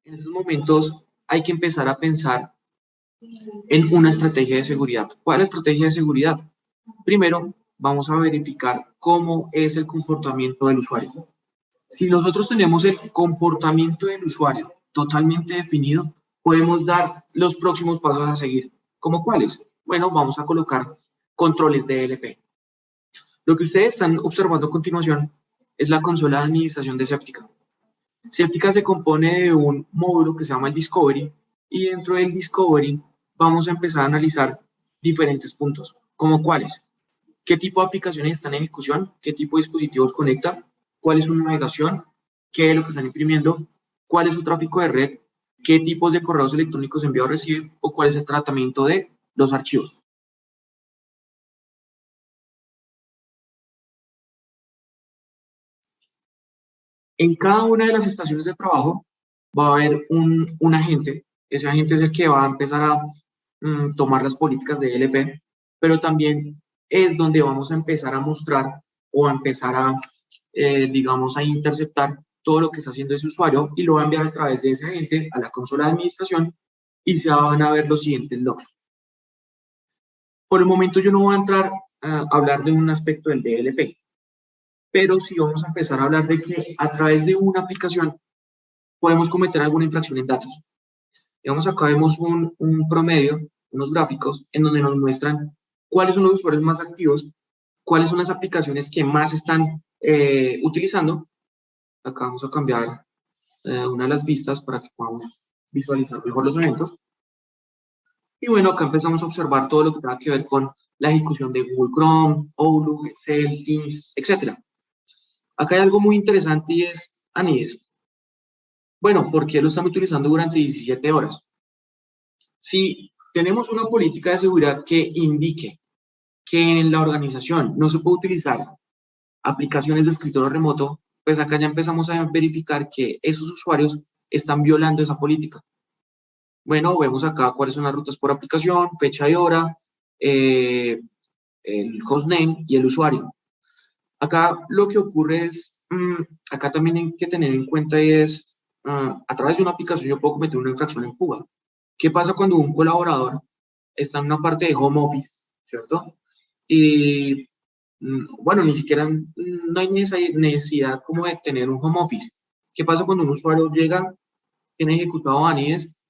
En estos momentos hay que empezar a pensar en una estrategia de seguridad. ¿Cuál es la estrategia de seguridad? Primero, vamos a verificar cómo es el comportamiento del usuario. Si nosotros tenemos el comportamiento del usuario totalmente definido, podemos dar los próximos pasos a seguir. ¿Cómo cuáles? Bueno, vamos a colocar controles de DLP. Lo que ustedes están observando a continuación es la consola de administración de Safetica. Safetica se compone de un módulo que se llama el Discovery, y dentro del Discovery vamos a empezar a analizar diferentes puntos, como cuáles, qué tipo de aplicaciones están en ejecución, qué tipo de dispositivos conecta, cuál es su navegación, qué es lo que están imprimiendo, cuál es su tráfico de red, qué tipos de correos electrónicos envía o recibe, o cuál es el tratamiento de los archivos. En cada una de las estaciones de trabajo va a haber un agente. Ese agente es el que va a empezar a tomar las políticas de DLP, pero también es donde vamos a empezar a mostrar o a empezar a, digamos, a interceptar todo lo que está haciendo ese usuario y lo va a enviar a través de ese agente a la consola de administración y se van a ver los siguientes logs. Por el momento yo no voy a entrar a hablar de un aspecto del DLP, pero sí vamos a empezar a hablar de que a través de una aplicación podemos cometer alguna infracción en datos. Digamos, acá vemos un promedio, unos gráficos, en donde nos muestran cuáles son los usuarios más activos, cuáles son las aplicaciones que más están utilizando. Acá vamos a cambiar una de las vistas para que podamos visualizar mejor los eventos. Y bueno, acá empezamos a observar todo lo que tenga que ver con la ejecución de Google Chrome, Outlook, Excel, Teams, etc. Acá hay algo muy interesante y es Anides. Bueno, ¿por qué lo están utilizando durante 17 horas? Si tenemos una política de seguridad que indique que en la organización no se puede utilizar aplicaciones de escritorio remoto, pues acá ya empezamos a verificar que esos usuarios están violando esa política. Bueno, vemos acá cuáles son las rutas por aplicación, fecha y hora, el hostname y el usuario. Acá lo que ocurre es, acá también hay que tener en cuenta es, a través de una aplicación yo puedo cometer una infracción en fuga. ¿Qué pasa cuando un colaborador está en una parte de home office, ¿cierto? Y, bueno, ni siquiera no hay necesidad como de tener un home office. ¿Qué pasa cuando un usuario llega, tiene ejecutado Anides,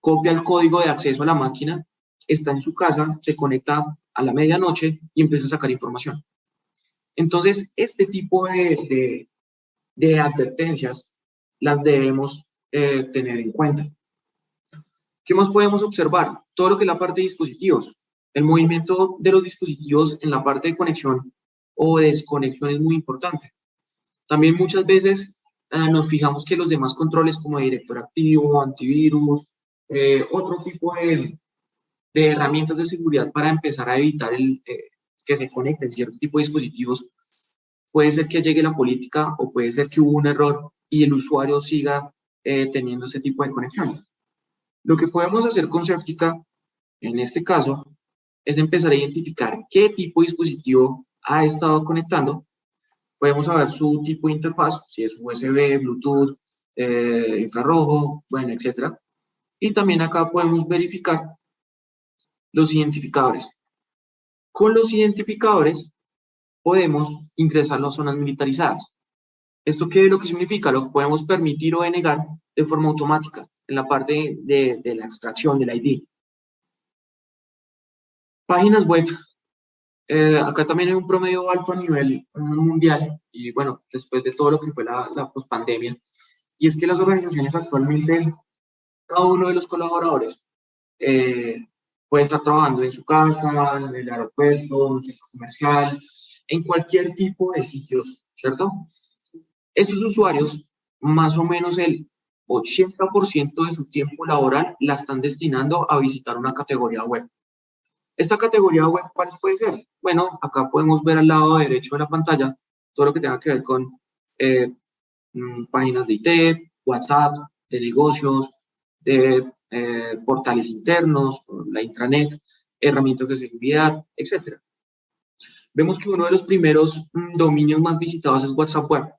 copia el código de acceso a la máquina, está en su casa, se conecta a la medianoche y empieza a sacar información? Entonces, este tipo de advertencias las debemos tener en cuenta. ¿Qué más podemos observar? Todo lo que es la parte de dispositivos. El movimiento de los dispositivos en la parte de conexión o desconexión es muy importante. También muchas veces nos fijamos que los demás controles como director activo, antivirus, otro tipo de herramientas de seguridad para empezar a evitar que se conecten cierto tipo de dispositivos, puede ser que llegue la política o puede ser que hubo un error y el usuario siga teniendo ese tipo de conexiones. Lo que podemos hacer con Safetica, en este caso, es empezar a identificar qué tipo de dispositivo ha estado conectando. Podemos saber su tipo de interfaz, si es USB, Bluetooth, infrarrojo, bueno, etc. Y también acá podemos verificar los identificadores. Con los identificadores podemos ingresar las zonas militarizadas. ¿Esto qué es lo que significa? Lo podemos permitir o denegar de forma automática en la parte de la extracción del ID. Páginas web. Acá también hay un promedio alto a nivel mundial y bueno, después de todo lo que fue la pospandemia. Y es que las organizaciones actualmente, cada uno de los colaboradores puede estar trabajando en su casa, en el aeropuerto, en un centro comercial, en cualquier tipo de sitios, ¿cierto? Esos usuarios, más o menos el 80% de su tiempo laboral la están destinando a visitar una categoría web. Esta categoría web, ¿cuál puede ser? Bueno, acá podemos ver al lado derecho de la pantalla todo lo que tenga que ver con páginas de IT, WhatsApp, de negocios, de portales internos, la intranet, herramientas de seguridad, etc. Vemos que uno de los primeros dominios más visitados es WhatsApp Web.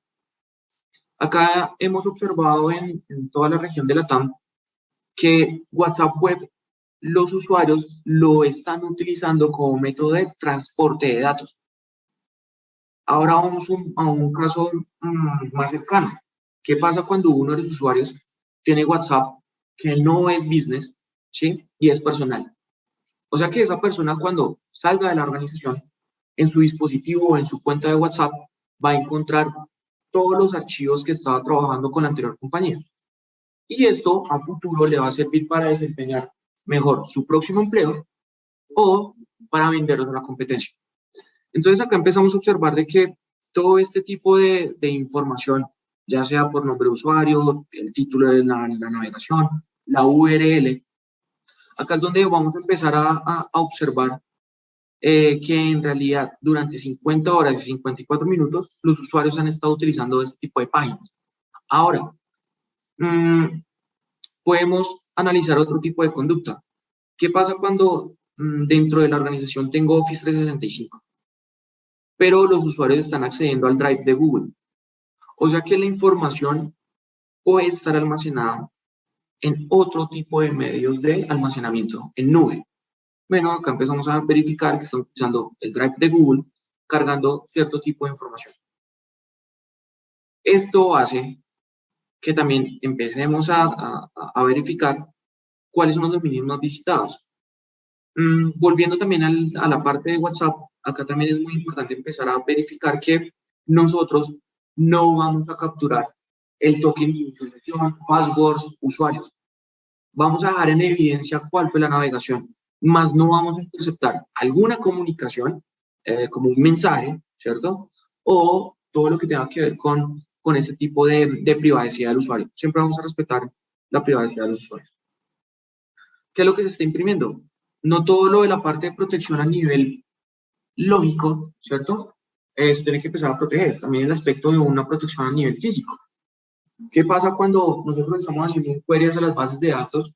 Acá hemos observado en toda la región de Latam que WhatsApp Web, los usuarios lo están utilizando como método de transporte de datos. Ahora vamos a un caso más cercano. ¿Qué pasa cuando uno de los usuarios tiene WhatsApp que no es business, ¿sí? Y es personal? O sea que esa persona cuando salga de la organización, en su dispositivo o en su cuenta de WhatsApp, va a encontrar todos los archivos que estaba trabajando con la anterior compañía. Y esto a futuro le va a servir para desempeñar mejor su próximo empleo o para venderlos a la competencia. Entonces acá empezamos a observar de que todo este tipo de información, ya sea por nombre de usuario, el título de la navegación, la URL, acá es donde vamos a empezar a observar que en realidad durante 50 horas y 54 minutos los usuarios han estado utilizando este tipo de páginas. Ahora, podemos analizar otro tipo de conducta. ¿Qué pasa cuando dentro de la organización tengo Office 365? Pero los usuarios están accediendo al Drive de Google. O sea que la información puede estar almacenada en otro tipo de medios de almacenamiento en nube. Bueno, acá empezamos a verificar que están utilizando el Drive de Google cargando cierto tipo de información. Esto hace que también empecemos a verificar cuáles son los dominios más visitados. Volviendo también a la parte de WhatsApp, acá también es muy importante empezar a verificar que nosotros no vamos a capturar el token de inicialización, passwords, usuarios. Vamos a dejar en evidencia cuál fue la navegación, más no vamos a interceptar alguna comunicación, como un mensaje, ¿cierto? O todo lo que tenga que ver con este tipo de privacidad del usuario. Siempre vamos a respetar la privacidad de los usuarios. ¿Qué es lo que se está imprimiendo? No todo lo de la parte de protección a nivel lógico, ¿cierto? Se tiene que empezar a proteger. También el aspecto de una protección a nivel físico. ¿Qué pasa cuando nosotros estamos haciendo queries a las bases de datos,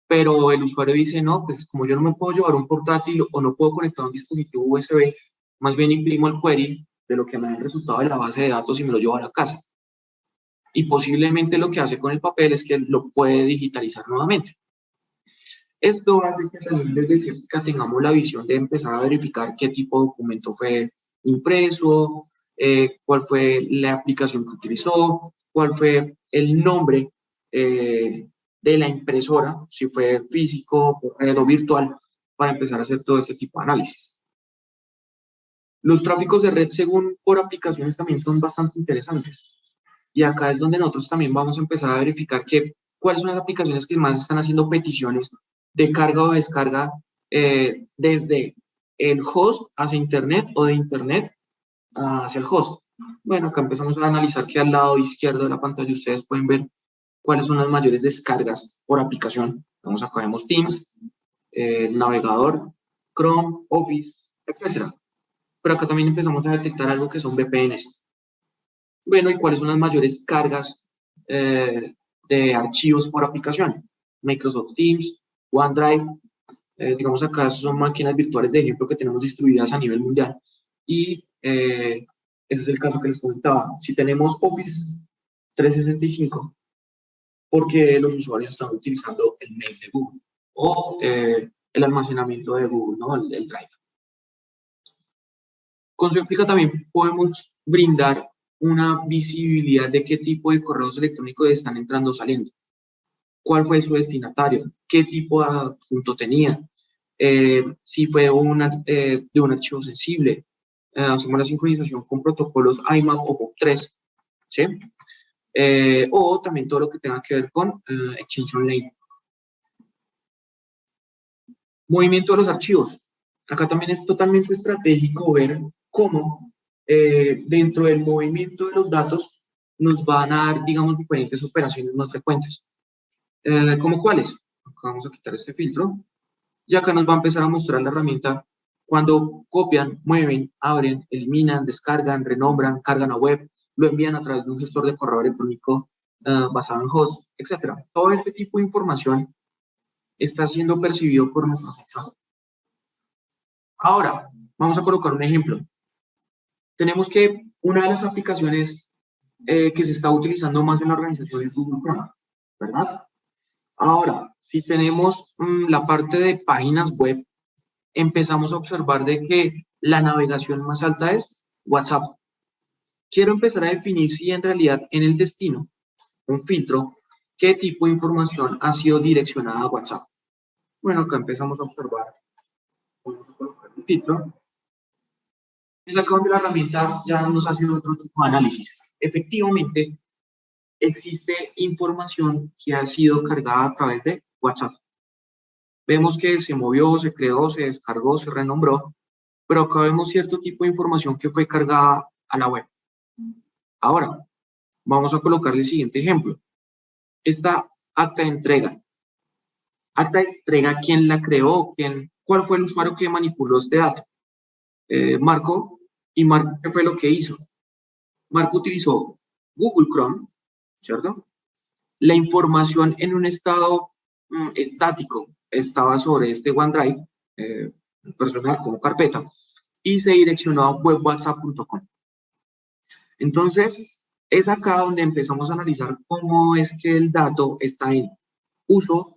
pero el usuario dice, no, pues como yo no me puedo llevar un portátil o no puedo conectar un dispositivo USB, más bien imprimo el query de lo que me da el resultado de la base de datos y me lo llevo a la casa? Y posiblemente lo que hace con el papel es que lo puede digitalizar nuevamente. Esto hace que también desde Certica tengamos la visión de empezar a verificar qué tipo de documento fue impreso, cuál fue la aplicación que utilizó, cuál fue el nombre de la impresora, si fue físico, por red o virtual, para empezar a hacer todo este tipo de análisis. Los tráficos de red según por aplicaciones también son bastante interesantes. Y acá es donde nosotros también vamos a empezar a verificar cuáles son las aplicaciones que más están haciendo peticiones de carga o descarga desde el host hacia Internet o de Internet hacia el host. Bueno, acá empezamos a analizar que al lado izquierdo de la pantalla ustedes pueden ver cuáles son las mayores descargas por aplicación. Vamos acá, vemos Teams, el navegador, Chrome, Office, etc. Pero acá también empezamos a detectar algo que son VPNs. Bueno, ¿y cuáles son las mayores cargas de archivos por aplicación? Microsoft Teams, OneDrive, digamos acá son máquinas virtuales de ejemplo que tenemos distribuidas a nivel mundial. Y ese es el caso que les comentaba. Si tenemos Office 365, porque los usuarios están utilizando el mail de Google o el almacenamiento de Google, ¿no? El Drive. Con Certica también podemos brindar una visibilidad de qué tipo de correos electrónicos están entrando o saliendo. ¿Cuál fue su destinatario? ¿Qué tipo de adjunto tenía? Si fue de un archivo sensible. Hacemos la sincronización con protocolos IMAP o POP3, ¿sí? O también todo lo que tenga que ver con Extension Lane. Movimiento de los archivos. Acá también es totalmente estratégico ver cómo dentro del movimiento de los datos nos van a dar, digamos, diferentes operaciones más frecuentes. ¿Cómo cuáles? Acá vamos a quitar este filtro. Y acá nos va a empezar a mostrar la herramienta cuando copian, mueven, abren, eliminan, descargan, renombran, cargan a web, lo envían a través de un gestor de correo electrónico basado en host, etc. Todo este tipo de información está siendo percibido por nuestro gestor. Ahora, vamos a colocar un ejemplo. Tenemos que una de las aplicaciones que se está utilizando más en la organización es Google Chrome, ¿verdad? Ahora, si tenemos la parte de páginas web, empezamos a observar de que la navegación más alta es WhatsApp. Quiero empezar a definir si en realidad en el destino, un filtro, qué tipo de información ha sido direccionada a WhatsApp. Bueno, acá empezamos a observar. Vamos a colocar un filtro. Es acá donde la herramienta ya nos hace otro tipo de análisis. Efectivamente, existe información que ha sido cargada a través de WhatsApp. Vemos que se movió, se creó, se descargó, se renombró, pero acá vemos cierto tipo de información que fue cargada a la web. Ahora, vamos a colocarle el siguiente ejemplo. Esta acta de entrega. Acta de entrega, ¿quién la creó? ¿Cuál fue el usuario que manipuló este dato? Marco. ¿Y Marco qué fue lo que hizo? Marco utilizó Google Chrome, ¿cierto? La información en un estado estático estaba sobre este OneDrive personal como carpeta y se direccionó a webwhatsapp.com. Entonces, es acá donde empezamos a analizar cómo es que el dato está en uso,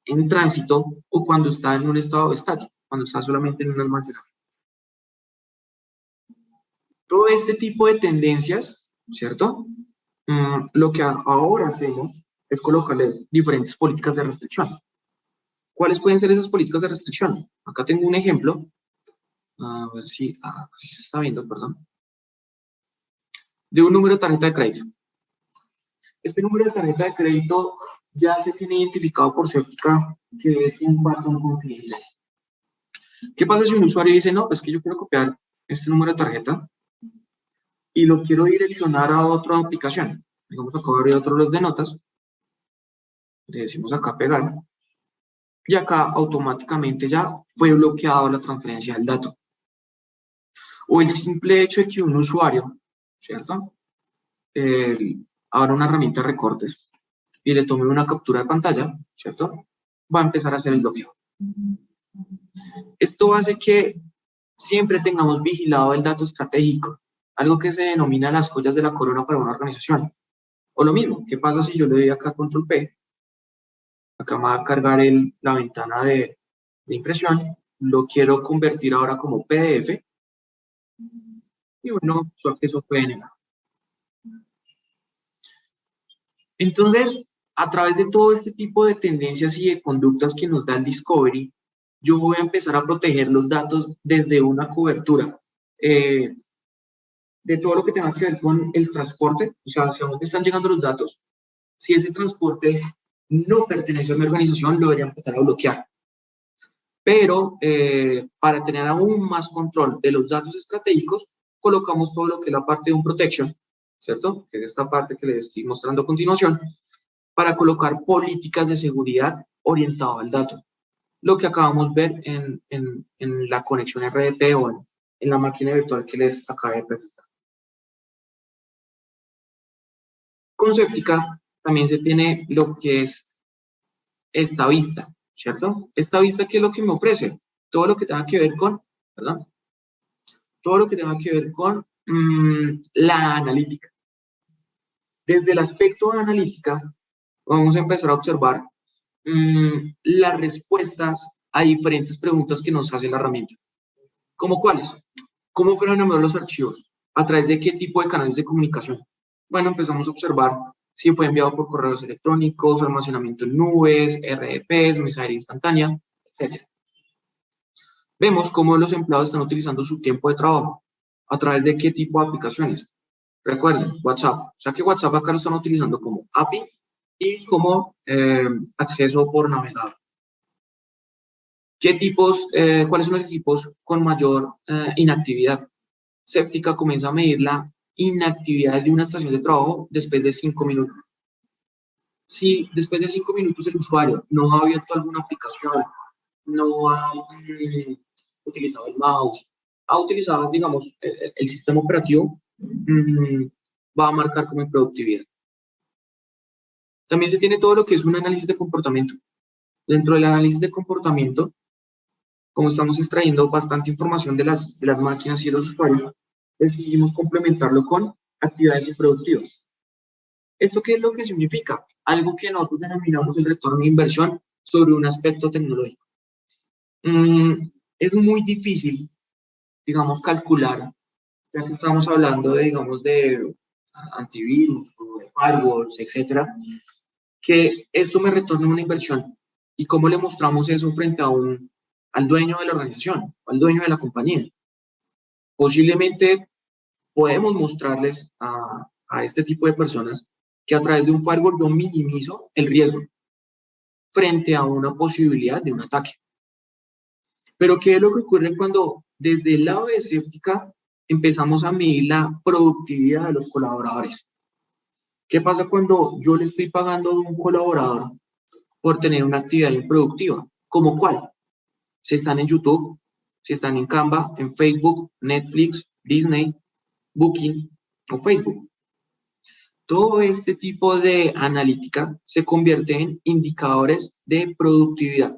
en tránsito o cuando está en un estado estático, cuando está solamente en un almacenamiento. Todo este tipo de tendencias, ¿cierto? Lo que ahora hacemos es colocarle diferentes políticas de restricción. ¿Cuáles pueden ser esas políticas de restricción? Acá tengo un ejemplo. A ver si se está viendo, perdón. De un número de tarjeta de crédito. Este número de tarjeta de crédito ya se tiene identificado por Séptica que es un patrón confidencial. ¿Qué pasa si un usuario dice, no, es que yo quiero copiar este número de tarjeta y lo quiero direccionar a otra aplicación? Digamos, acá abrir otro blog de notas. Le decimos acá pegar. Y acá automáticamente ya fue bloqueado la transferencia del dato. O el simple hecho de que un usuario, ¿cierto? Abra una herramienta de recortes y le tome una captura de pantalla, ¿cierto? Va a empezar a hacer el bloqueo. Esto hace que siempre tengamos vigilado el dato estratégico, algo que se denomina las joyas de la corona para una organización. O lo mismo, ¿qué pasa si yo le doy acá control P? Acá me va a cargar la ventana de impresión, lo quiero convertir ahora como PDF y bueno, su acceso puede negar. Entonces, a través de todo este tipo de tendencias y de conductas que nos da el Discovery, yo voy a empezar a proteger los datos desde una cobertura de todo lo que tenga que ver con el transporte, o sea, hacia dónde están llegando los datos. Si ese transporte no pertenece a mi organización, lo debería empezar a bloquear. Pero para tener aún más control de los datos estratégicos, colocamos todo lo que es la parte de un protection, ¿cierto? Que es esta parte que les estoy mostrando a continuación, para colocar políticas de seguridad orientadas al dato. Lo que acabamos de ver en la conexión RDP o en la máquina virtual que les acabé de presentar. Con Séptica también se tiene lo que es esta vista, ¿cierto? Esta vista, ¿qué es lo que me ofrece? Todo lo que tenga que ver con, ¿verdad? Todo lo que tenga que ver con la analítica. Desde el aspecto de analítica, vamos a empezar a observar las respuestas a diferentes preguntas que nos hace la herramienta. ¿Cómo cuáles? ¿Cómo fueron enviados los archivos? ¿A través de qué tipo de canales de comunicación? Bueno, empezamos a observar si fue enviado por correos electrónicos, almacenamiento en nubes, RDPs, mensajería instantánea, etc. Vemos cómo los empleados están utilizando su tiempo de trabajo. ¿A través de qué tipo de aplicaciones? Recuerden, WhatsApp. O sea que WhatsApp acá lo están utilizando como API y como acceso por navegador. ¿Cuáles son los equipos con mayor inactividad? Séptica comienza a medir la inactividad de una estación de trabajo después de 5 minutos. Si después de 5 minutos el usuario no ha abierto alguna aplicación, no ha utilizado el mouse, ha utilizado, digamos, el sistema operativo, va a marcar como productividad. También se tiene todo lo que es un análisis de comportamiento. Dentro del análisis de comportamiento, como estamos extrayendo bastante información de las máquinas y de los usuarios, decidimos complementarlo con actividades productivas. ¿Esto qué es lo que significa? Algo que nosotros denominamos el retorno de inversión sobre un aspecto tecnológico. Es muy difícil, digamos, calcular, ya que estamos hablando de, digamos, de antivirus, o de firewalls, etcétera, que esto me retorne una inversión. ¿Y cómo le mostramos eso frente al dueño de la organización, al dueño de la compañía? Posiblemente podemos mostrarles a este tipo de personas que a través de un firewall yo minimizo el riesgo frente a una posibilidad de un ataque. Pero ¿qué es lo que ocurre cuando desde el lado de escéptica empezamos a medir la productividad de los colaboradores? ¿Qué pasa cuando yo le estoy pagando a un colaborador por tener una actividad improductiva? ¿Cómo cuál? Si están en YouTube, si están en Canva, en Facebook, Netflix, Disney, Booking o Facebook. Todo este tipo de analítica se convierte en indicadores de productividad.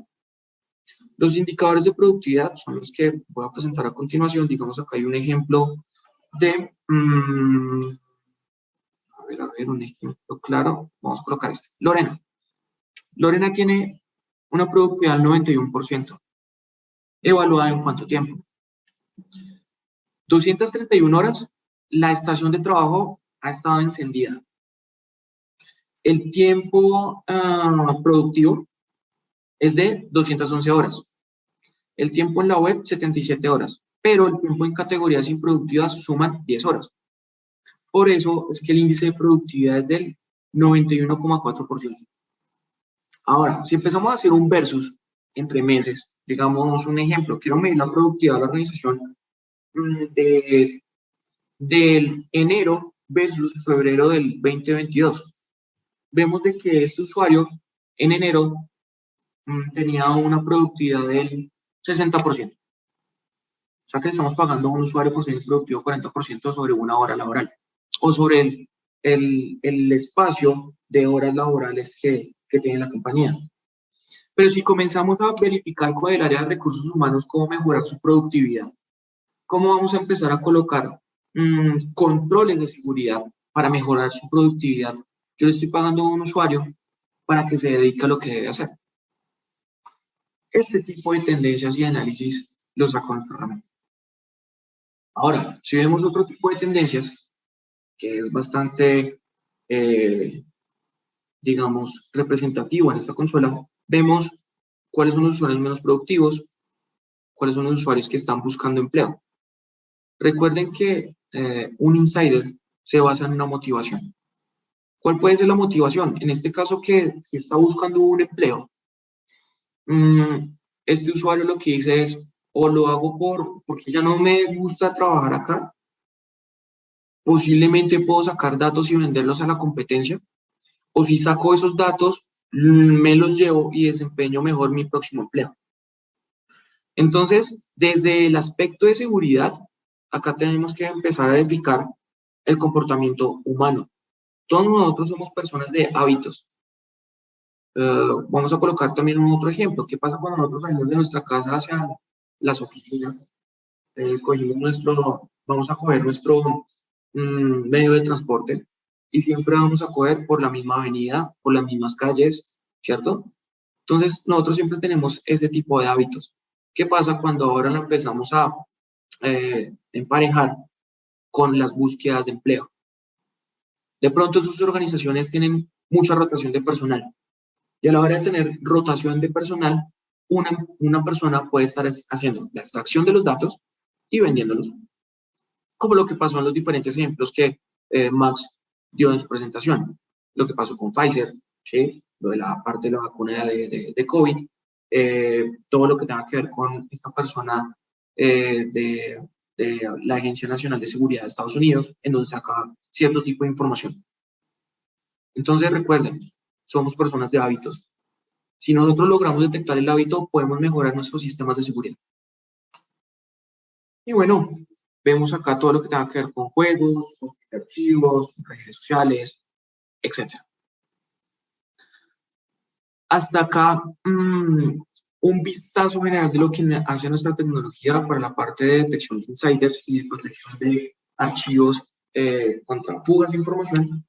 Los indicadores de productividad son los que voy a presentar a continuación. Digamos, acá hay un ejemplo de... a ver, un ejemplo claro. Vamos a colocar este. Lorena. Lorena tiene una productividad del 91%. ¿Evaluada en cuánto tiempo? 231 horas. La estación de trabajo ha estado encendida. El tiempo productivo es de 211 horas. El tiempo en la web, 77 horas. Pero el tiempo en categorías improductivas suman 10 horas. Por eso es que el índice de productividad es del 91,4%. Ahora, si empezamos a hacer un versus entre meses, digamos un ejemplo, quiero medir la productividad de la organización del enero versus febrero del 2022. Vemos de que este usuario en enero tenía una productividad del 60%. O sea que le estamos pagando a un usuario por ser productivo 40% sobre una hora laboral o sobre el espacio de horas laborales que tiene la compañía. Pero si comenzamos a verificar con el área de recursos humanos cómo mejorar su productividad, cómo vamos a empezar a colocar controles de seguridad para mejorar su productividad. Yo le estoy pagando a un usuario para que se dedique a lo que debe hacer. Este tipo de tendencias y análisis los saco en esta herramienta. Ahora, si vemos otro tipo de tendencias, que es bastante, digamos, representativo en esta consola, vemos cuáles son los usuarios menos productivos, cuáles son los usuarios que están buscando empleo. Recuerden que un insider se basa en una motivación. ¿Cuál puede ser la motivación? En este caso, que si está buscando un empleo, este usuario lo que dice es, o lo hago porque ya no me gusta trabajar acá, posiblemente puedo sacar datos y venderlos a la competencia, o si saco esos datos, me los llevo y desempeño mejor mi próximo empleo. Entonces, desde el aspecto de seguridad, acá tenemos que empezar a verificar el comportamiento humano. Todos nosotros somos personas de hábitos. Vamos a colocar también un otro ejemplo. ¿Qué pasa cuando nosotros salimos de nuestra casa hacia las oficinas? Vamos a coger nuestro medio de transporte y siempre vamos a coger por la misma avenida, por las mismas calles, ¿cierto? Entonces, nosotros siempre tenemos ese tipo de hábitos. ¿Qué pasa cuando ahora lo empezamos a emparejar con las búsquedas de empleo? De pronto sus organizaciones tienen mucha rotación de personal. Y a la hora de tener rotación de personal, una persona puede estar haciendo la extracción de los datos y vendiéndolos. Como lo que pasó en los diferentes ejemplos que Max dio en su presentación. Lo que pasó con Pfizer, ¿sí? Lo de la parte de la vacuna de COVID, todo lo que tenga que ver con esta persona de la Agencia Nacional de Seguridad de Estados Unidos, en donde saca cierto tipo de información. Entonces, recuerden, somos personas de hábitos. Si nosotros logramos detectar el hábito, podemos mejorar nuestros sistemas de seguridad. Y bueno, vemos acá todo lo que tenga que ver con juegos, con archivos, redes sociales, etc. Hasta acá, un vistazo general de lo que hace nuestra tecnología para la parte de detección de insiders y de protección de archivos contra fugas de información.